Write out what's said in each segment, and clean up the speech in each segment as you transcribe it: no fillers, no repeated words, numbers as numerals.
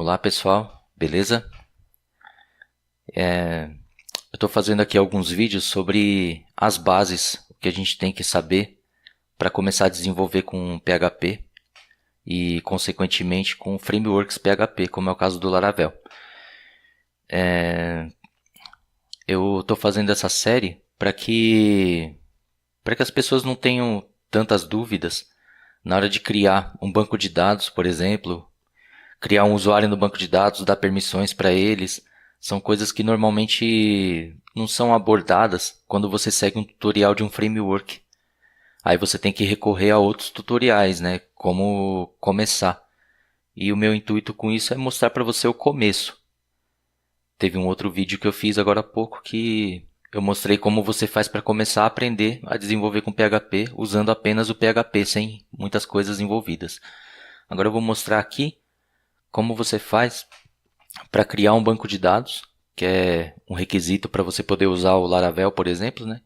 Olá pessoal, beleza? Eu estou fazendo aqui alguns vídeos sobre as bases que a gente tem que saber para começar a desenvolver com PHP e consequentemente com frameworks PHP, como é o caso do Laravel. Eu estou fazendo essa série para que as pessoas não tenham tantas dúvidas na hora de criar um banco de dados, por exemplo, criar um usuário no banco de dados, dar permissões para eles. São coisas que normalmente não são abordadas quando você segue um tutorial de um framework. Aí você tem que recorrer a outros tutoriais, né? Como começar. E o meu intuito com isso é mostrar para você o começo. Teve um outro vídeo que eu fiz agora há pouco que eu mostrei como você faz para começar a aprender a desenvolver com PHP usando apenas o PHP, sem muitas coisas envolvidas. Agora eu vou mostrar aqui como você faz para criar um banco de dados, que é um requisito para você poder usar o Laravel, por exemplo, né?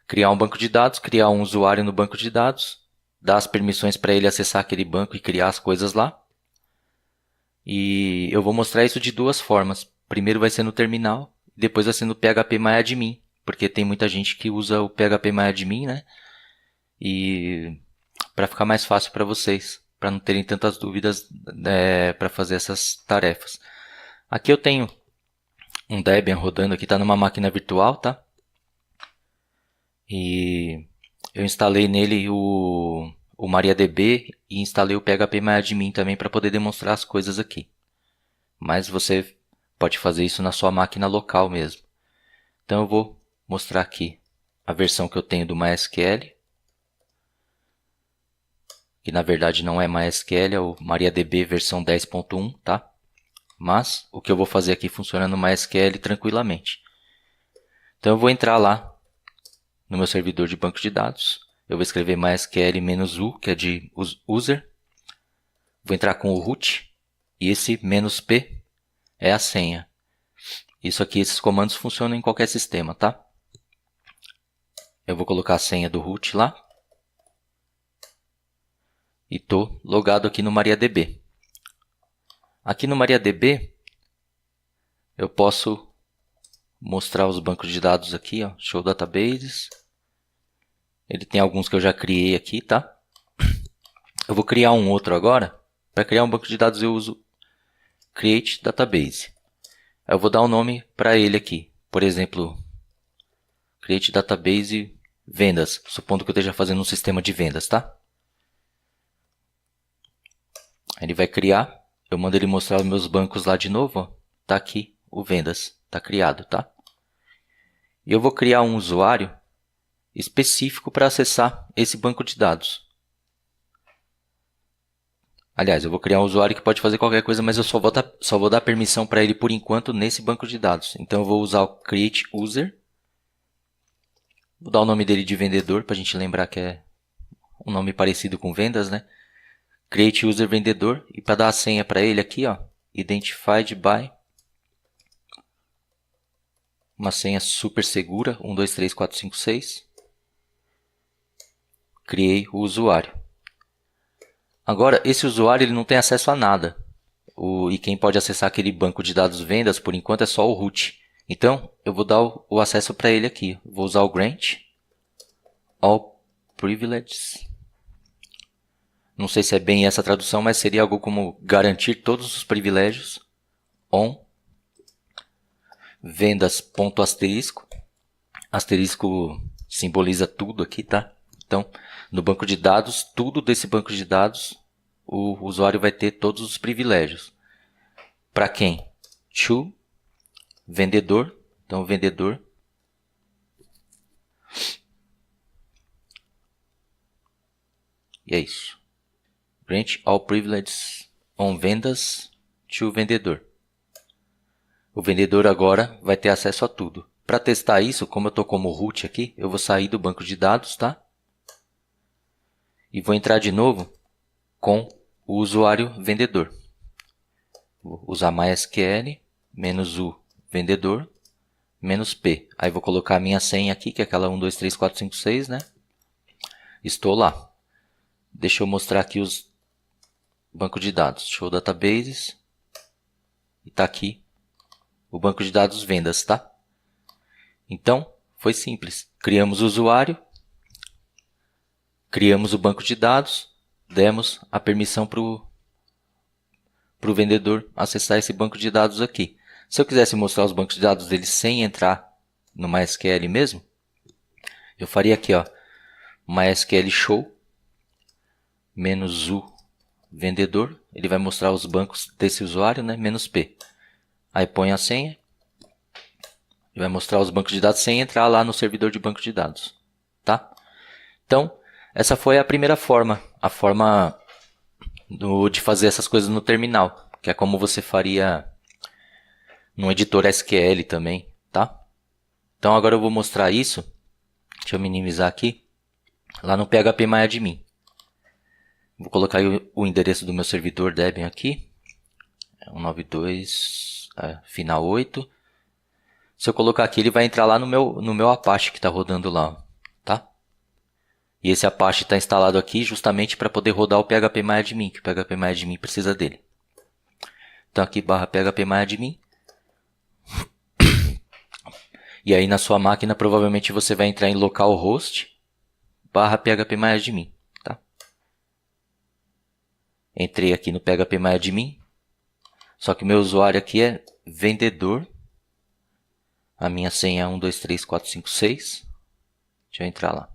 Criar um banco de dados, criar um usuário no banco de dados, dar as permissões para ele acessar aquele banco e criar as coisas lá. E eu vou mostrar isso de duas formas. Primeiro vai ser no terminal, depois vai ser no phpMyAdmin, porque tem muita gente que usa o phpMyAdmin, né? E para ficar mais fácil para vocês, para não terem tantas dúvidas para fazer essas tarefas. Aqui eu tenho um Debian rodando aqui, está numa máquina virtual, tá? E eu instalei nele o MariaDB e instalei o phpMyAdmin também para poder demonstrar as coisas aqui. Mas você pode fazer isso na sua máquina local mesmo. Então eu vou mostrar aqui a versão que eu tenho do MySQL, que na verdade não é MySQL, é o MariaDB versão 10.1, tá? Mas o que eu vou fazer aqui funciona no MySQL tranquilamente. Então eu vou entrar lá no meu servidor de banco de dados. Eu vou escrever MySQL-u, que é de user. Vou entrar com o root. E esse "-p" é a senha. Isso aqui, esses comandos funcionam em qualquer sistema, tá? Eu vou colocar a senha do root lá. E estou logado aqui no MariaDB. Aqui no MariaDB, eu posso mostrar os bancos de dados aqui, ó, Show Databases. Ele tem alguns que eu já criei aqui, tá? Eu vou criar um outro agora. Para criar um banco de dados eu uso Create Database. Eu vou dar um nome para ele aqui. Por exemplo, Create Database Vendas, supondo que eu esteja fazendo um sistema de vendas, tá? Ele vai criar. Eu mando ele mostrar os meus bancos lá de novo, ó. Tá aqui o Vendas, tá criado, tá? E eu vou criar um usuário específico para acessar esse banco de dados. Aliás, eu vou criar um usuário que pode fazer qualquer coisa, mas eu só vou dar permissão para ele por enquanto nesse banco de dados. Então eu vou usar o create user. Vou dar o nome dele de vendedor para a gente lembrar que é um nome parecido com vendas, né? Create user vendedor. E para dar a senha para ele aqui, ó, identified by. Uma senha super segura, 1, 2, 3, 4, 5, 6. Criei o usuário. Agora, esse usuário ele não tem acesso a nada. E quem pode acessar aquele banco de dados vendas, por enquanto, é só o root. Então, eu vou dar o acesso para ele aqui. Vou usar o grant all privileges. Não sei se é bem essa tradução, mas seria algo como garantir todos os privilégios on vendas.asterisco. Asterisco simboliza tudo aqui, tá? Então, no banco de dados, tudo desse banco de dados, o usuário vai ter todos os privilégios. Para quem? To vendedor. Então, vendedor. E é isso. Grant all privileges on vendas to vendedor. O vendedor agora vai ter acesso a tudo. Para testar isso, como eu estou como root aqui, eu vou sair do banco de dados, tá? E vou entrar de novo com o usuário vendedor. Vou usar MySQL, -u vendedor, -p. Aí vou colocar a minha senha aqui, que é aquela 1, 2, 3, 4, 5, 6, né? Estou lá. Deixa eu mostrar aqui os bancos de dados. Show Databases. e está aqui o banco de dados vendas, tá? Então, foi simples. Criamos o usuário, criamos o banco de dados, demos a permissão para o vendedor acessar esse banco de dados aqui. Se eu quisesse mostrar os bancos de dados dele sem entrar no MySQL mesmo, eu faria aqui, ó, MySQL show menos u vendedor. Ele vai mostrar os bancos desse usuário, né? Menos p. Aí põe a senha. Ele vai mostrar os bancos de dados sem entrar lá no servidor de banco de dados, tá? Então, essa foi a primeira forma, a forma de fazer essas coisas no terminal, que é como você faria no editor SQL também, tá? Então agora eu vou mostrar isso. Deixa eu minimizar aqui. Lá no phpMyAdmin. Vou colocar o endereço do meu servidor Debian aqui. 192, final 8. Se eu colocar aqui, ele vai entrar lá no meu Apache que está rodando lá, tá? E esse Apache está instalado aqui justamente para poder rodar o phpMyAdmin, que o phpMyAdmin precisa dele. Então aqui barra phpMyAdmin. E aí na sua máquina provavelmente você vai entrar em localhost barra phpMyAdmin, tá? Entrei aqui no phpMyAdmin. Só que meu usuário aqui é vendedor. A minha senha é 123456. Deixa eu entrar lá.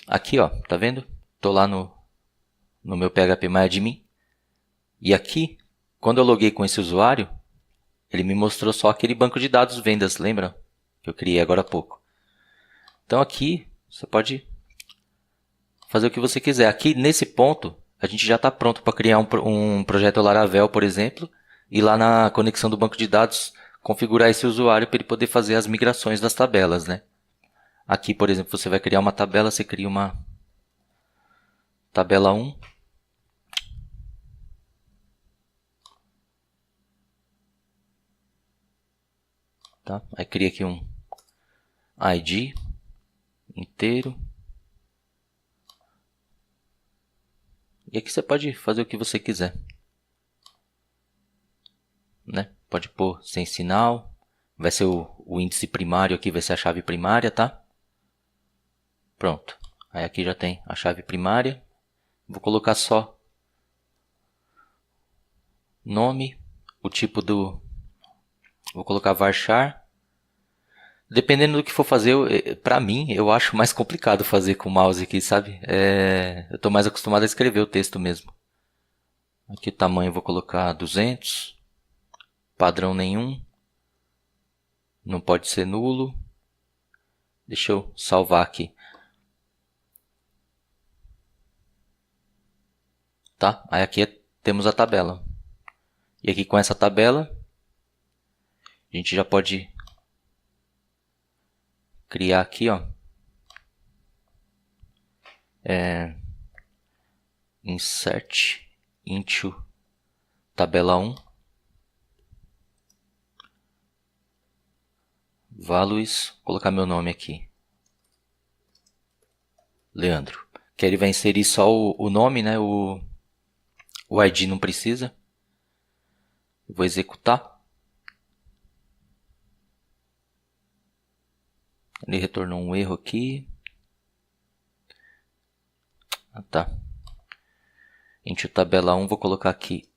Aqui, ó, tá vendo? Tô lá no meu phpMyAdmin. E aqui, quando eu loguei com esse usuário, ele me mostrou só aquele banco de dados vendas, lembra? Que eu criei agora há pouco. Então aqui, você pode fazer o que você quiser. Aqui, nesse ponto, a gente já está pronto para criar um projeto Laravel, por exemplo, e lá na conexão do banco de dados, configurar esse usuário para ele poder fazer as migrações das tabelas, né? Aqui, por exemplo, você vai criar uma tabela, você cria uma tabela 1. Tá? Aí cria aqui um ID inteiro. E aqui você pode fazer o que você quiser, né? Pode pôr sem sinal. Vai ser o índice primário aqui, vai ser a chave primária, tá? Pronto. Aí aqui já tem a chave primária. Vou colocar só nome, o tipo do... Vou colocar varchar. Dependendo do que for fazer, pra mim, eu acho mais complicado fazer com o mouse aqui, sabe? Eu tô mais acostumado a escrever o texto mesmo. Aqui o tamanho eu vou colocar 200. Padrão nenhum. Não pode ser nulo. Deixa eu salvar aqui. Tá? Aí aqui temos a tabela. E aqui com essa tabela, a gente já pode criar aqui, ó. Insert into tabela 1. Values, vou colocar meu nome aqui. Leandro. Que ele vai inserir só o nome, né? O ID não precisa. Vou executar. Ele retornou um erro aqui. Ah, tá. Into tabela 1, vou colocar aqui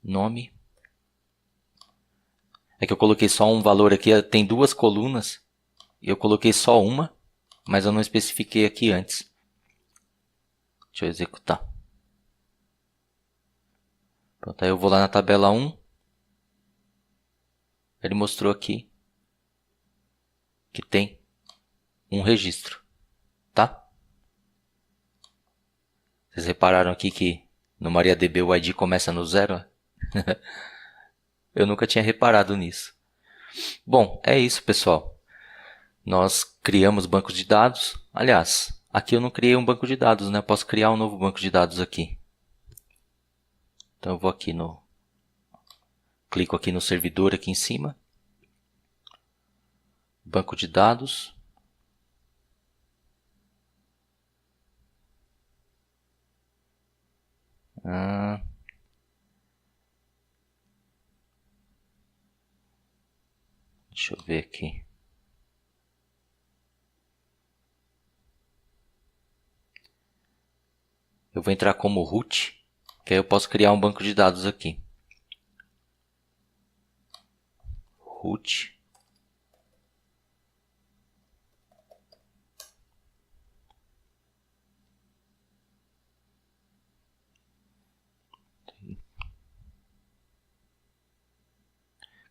nome. É que eu coloquei só um valor aqui, tem duas colunas. E eu coloquei só uma, mas eu não especifiquei aqui antes. Deixa eu executar. Pronto, aí eu vou lá na tabela 1. Ele mostrou aqui que tem um registro, tá? Vocês repararam aqui que no MariaDB o ID começa no 0? Eu nunca tinha reparado nisso. Bom, é isso, pessoal. Nós criamos bancos de dados. Aliás, aqui eu não criei um banco de dados, né? Eu posso criar um novo banco de dados aqui. Então eu vou aqui no... Clico aqui no servidor aqui em cima. Banco de dados. Ah, deixa eu ver aqui. Eu vou entrar como root, que aí eu posso criar um banco de dados aqui. Root.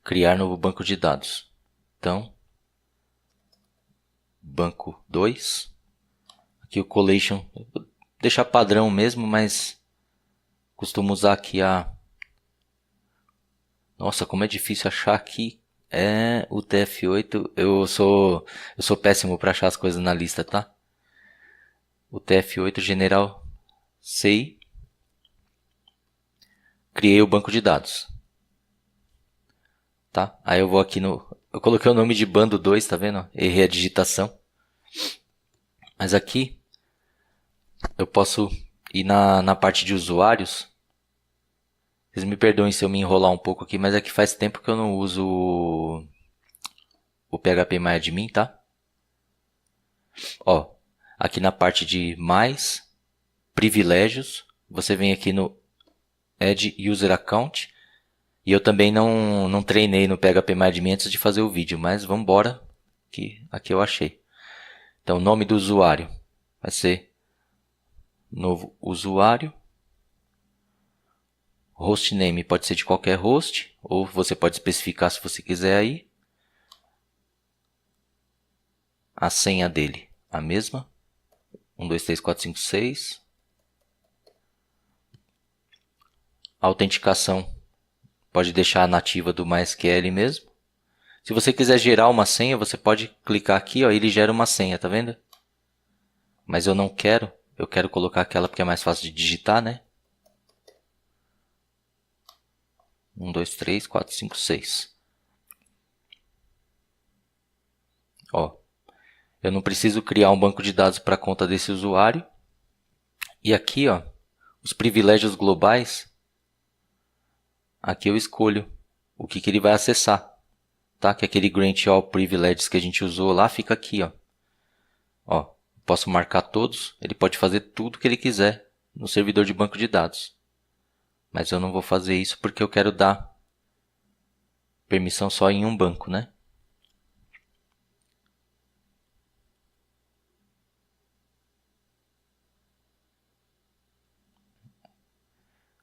Criar novo banco de dados. Então, banco 2. Aqui o collation, vou deixar padrão mesmo, mas costumo usar aqui a... Nossa, como é difícil achar aqui. É o TF8. Eu sou péssimo para achar as coisas na lista, tá? O TF8 General Sei. Criei o banco de dados. Tá? Aí eu vou aqui no... Eu coloquei o nome de bando 2, tá vendo? Errei a digitação. Mas aqui eu posso ir na parte de usuários. Vocês me perdoem se eu me enrolar um pouco aqui, mas é que faz tempo que eu não uso o PHPMyAdmin, tá? Ó, aqui na parte de mais privilégios, você vem aqui no Add User Account. E eu também não treinei no PHPMyAdmin antes de fazer o vídeo, mas vamos embora, que aqui eu achei. Então, o nome do usuário vai ser novo usuário. Hostname pode ser de qualquer host, ou você pode especificar se você quiser aí. A senha dele, a mesma. 1, 2, 3, 4, 5, 6. A autenticação pode deixar a nativa do MySQL mesmo. Se você quiser gerar uma senha, você pode clicar aqui, ó, ele gera uma senha, tá vendo? Mas eu não quero, eu quero colocar aquela porque é mais fácil de digitar, né? 1, 2, 3, 4, 5, 6. Ó, eu não preciso criar um banco de dados para a conta desse usuário. E aqui, ó, os privilégios globais, aqui eu escolho o que ele vai acessar, tá? Que é aquele Grant All Privileges que a gente usou lá, fica aqui, ó. Ó, posso marcar todos, ele pode fazer tudo que ele quiser no servidor de banco de dados. Mas eu não vou fazer isso porque eu quero dar permissão só em um banco, né?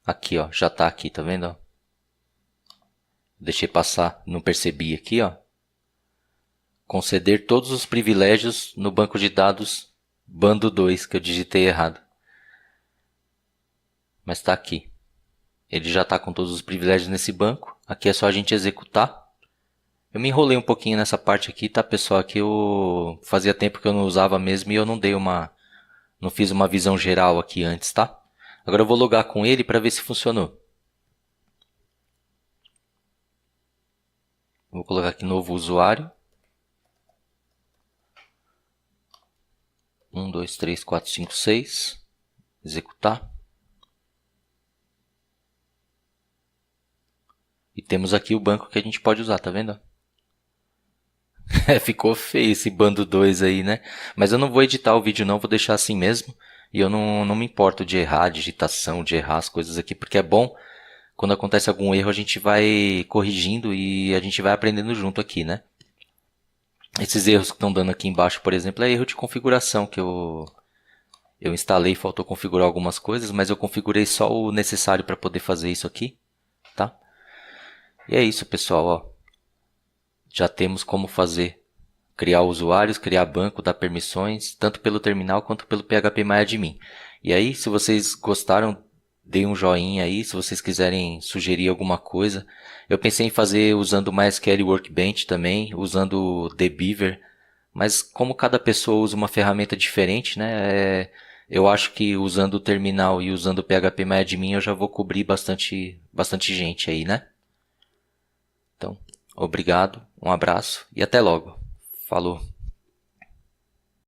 Aqui, ó, já tá aqui, tá vendo? Ó? Deixei passar, não percebi aqui, ó. Conceder todos os privilégios no banco de dados bando 2, que eu digitei errado. Mas tá aqui. Ele já tá com todos os privilégios nesse banco. Aqui é só a gente executar. Eu me enrolei um pouquinho nessa parte aqui, tá, pessoal? Aqui eu fazia tempo que eu não usava mesmo e eu não fiz uma visão geral aqui antes, tá? Agora eu vou logar com ele para ver se funcionou. Vou colocar aqui novo usuário. 1, 2, 3, 4, 5, 6. Executar. E temos aqui o banco que a gente pode usar, tá vendo? Ficou feio esse bando 2 aí, né? Mas eu não vou editar o vídeo não, vou deixar assim mesmo. E eu não me importo de errar a digitação, de errar as coisas aqui, porque é bom, quando acontece algum erro, a gente vai corrigindo e a gente vai aprendendo junto aqui, né? Esses erros que estão dando aqui embaixo, por exemplo, é erro de configuração, que eu instalei, faltou configurar algumas coisas, mas eu configurei só o necessário para poder fazer isso aqui, tá? E é isso, pessoal, ó. Já temos como criar usuários, criar banco, dar permissões, tanto pelo terminal quanto pelo PHPMyAdmin. E aí, se vocês gostaram, deem um joinha aí, se vocês quiserem sugerir alguma coisa. Eu pensei em fazer usando o MySQL Workbench também, usando o Dbeaver, mas como cada pessoa usa uma ferramenta diferente, né? Eu acho que usando o terminal e usando o PHPMyAdmin eu já vou cobrir bastante gente aí, né? Então, obrigado, um abraço e até logo. Falou!